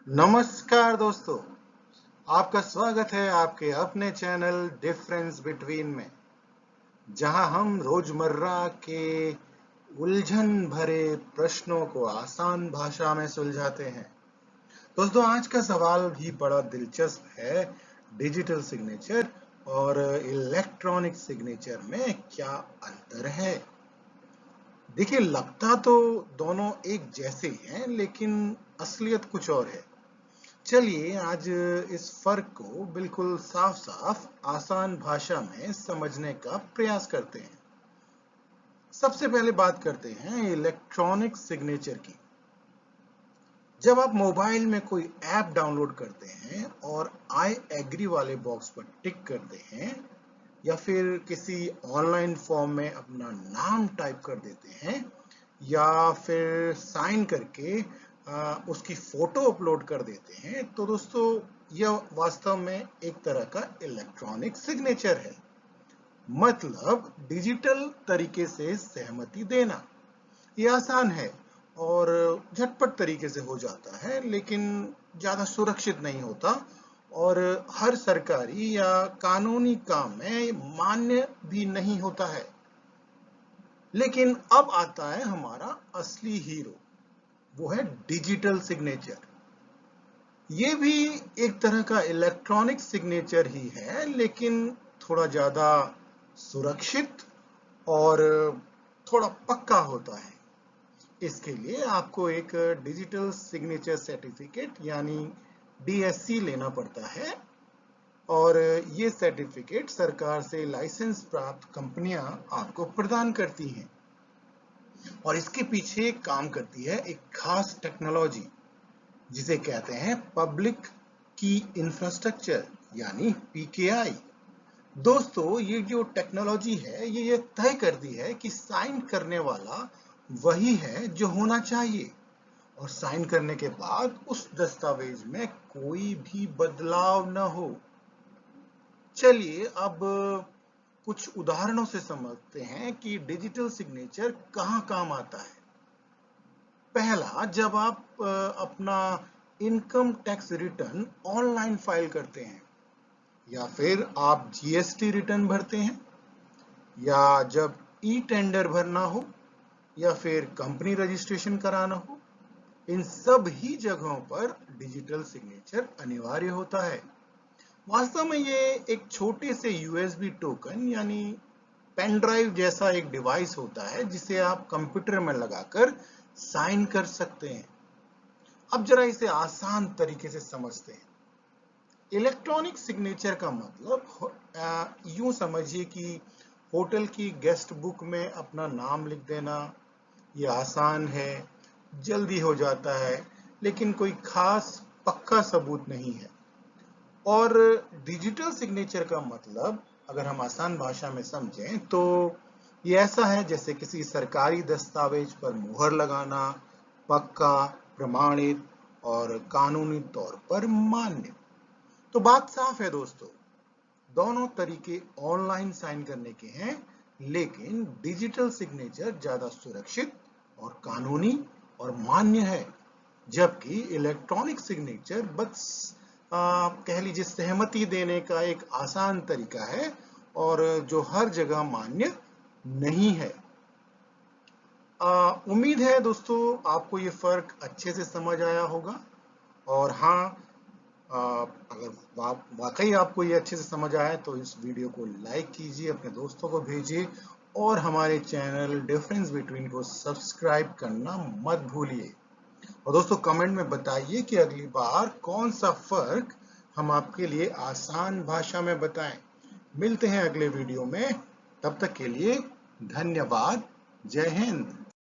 नमस्कार दोस्तों, आपका स्वागत है आपके अपने चैनल डिफरेंस बिटवीन में, जहां हम रोजमर्रा के उलझन भरे प्रश्नों को आसान भाषा में सुलझाते हैं। दोस्तों, आज का सवाल भी बड़ा दिलचस्प है। डिजिटल सिग्नेचर और इलेक्ट्रॉनिक सिग्नेचर में क्या अंतर है? देखिए, लगता तो दोनों एक जैसे ही हैं, लेकिन असलियत कुछ और है। चलिए आज इस फर्क को बिल्कुल साफ-साफ आसान भाषा में समझने का प्रयास करते हैं। सबसे पहले बात करते हैं इलेक्ट्रॉनिक सिग्नेचर की। जब आप मोबाइल में कोई ऐप डाउनलोड करते हैं और आई एग्री वाले बॉक्स पर टिक करते हैं या फिर किसी ऑनलाइन फॉर्म में अपना नाम टाइप कर देते हैं या फिर साइन करके उसकी फोटो अपलोड कर देते हैं, तो दोस्तों यह वास्तव में एक तरह का इलेक्ट्रॉनिक सिग्नेचर है। मतलब डिजिटल तरीके से सहमति देना। ये आसान है और झटपट तरीके से हो जाता है, लेकिन ज्यादा सुरक्षित नहीं होता और हर सरकारी या कानूनी काम में मान्य भी नहीं होता है। लेकिन अब आता है हमारा असली हीरो, वो है डिजिटल सिग्नेचर। ये भी एक तरह का इलेक्ट्रॉनिक सिग्नेचर ही है, लेकिन थोड़ा ज्यादा सुरक्षित और थोड़ा पक्का होता है। इसके लिए आपको एक डिजिटल सिग्नेचर सर्टिफिकेट यानी डीएससी लेना पड़ता है और ये सर्टिफिकेट सरकार से लाइसेंस प्राप्त कंपनियां आपको प्रदान करती हैं और इसके पीछे काम करती है एक खास टेक्नोलॉजी जिसे कहते हैं पब्लिक की इंफ्रास्ट्रक्चर यानी पीकेआई। दोस्तों, ये जो टेक्नोलॉजी है ये तय करती है कि साइन करने वाला वही है जो होना चाहिए और साइन करने के बाद उस दस्तावेज में कोई भी बदलाव न हो। चलिए अब कुछ उदाहरणों से समझते हैं कि डिजिटल सिग्नेचर कहां काम आता है। पहला, जब आप अपना income tax return online file करते हैं या फिर आप जीएसटी रिटर्न भरते हैं या जब ई टेंडर भरना हो या फिर कंपनी रजिस्ट्रेशन कराना हो, इन सब ही जगहों पर डिजिटल सिग्नेचर अनिवार्य होता है। वास्तव में ये एक छोटे से यूएसबी टोकन यानी पेन ड्राइव जैसा एक डिवाइस होता है जिसे आप कंप्यूटर में लगाकर साइन कर सकते हैं। अब जरा इसे आसान तरीके से समझते हैं। इलेक्ट्रॉनिक सिग्नेचर का मतलब यूं समझिए कि होटल की गेस्ट बुक में अपना नाम लिख देना। ये आसान है, जल्दी हो जाता है, लेकिन कोई खास पक्का सबूत नहीं है। और डिजिटल सिग्नेचर का मतलब अगर हम आसान भाषा में समझें तो ये ऐसा है जैसे किसी सरकारी दस्तावेज पर मुहर लगाना, पक्का, प्रमाणित और कानूनी तौर पर मान्य। तो बात साफ है दोस्तों, दोनों तरीके ऑनलाइन साइन करने के हैं, लेकिन डिजिटल सिग्नेचर ज्यादा सुरक्षित और कानूनी और मान्य है, जबकि इलेक्ट्रॉनिक सिग्नेचर बस कह लीजिए सहमति देने का एक आसान तरीका है और जो हर जगह मान्य नहीं है। उम्मीद है दोस्तों आपको ये फर्क अच्छे से समझ आया होगा और हाँ, अगर वाकई आपको ये अच्छे से समझ आया तो इस वीडियो को लाइक कीजिए, अपने दोस्तों को भेजिए और हमारे चैनल डिफरेंस बिटवीन को सब्सक्राइब करना मत भूलिए। और दोस्तों कमेंट में बताइए कि अगली बार कौन सा फर्क हम आपके लिए आसान भाषा में बताएं। मिलते हैं अगले वीडियो में, तब तक के लिए धन्यवाद। जय हिंद।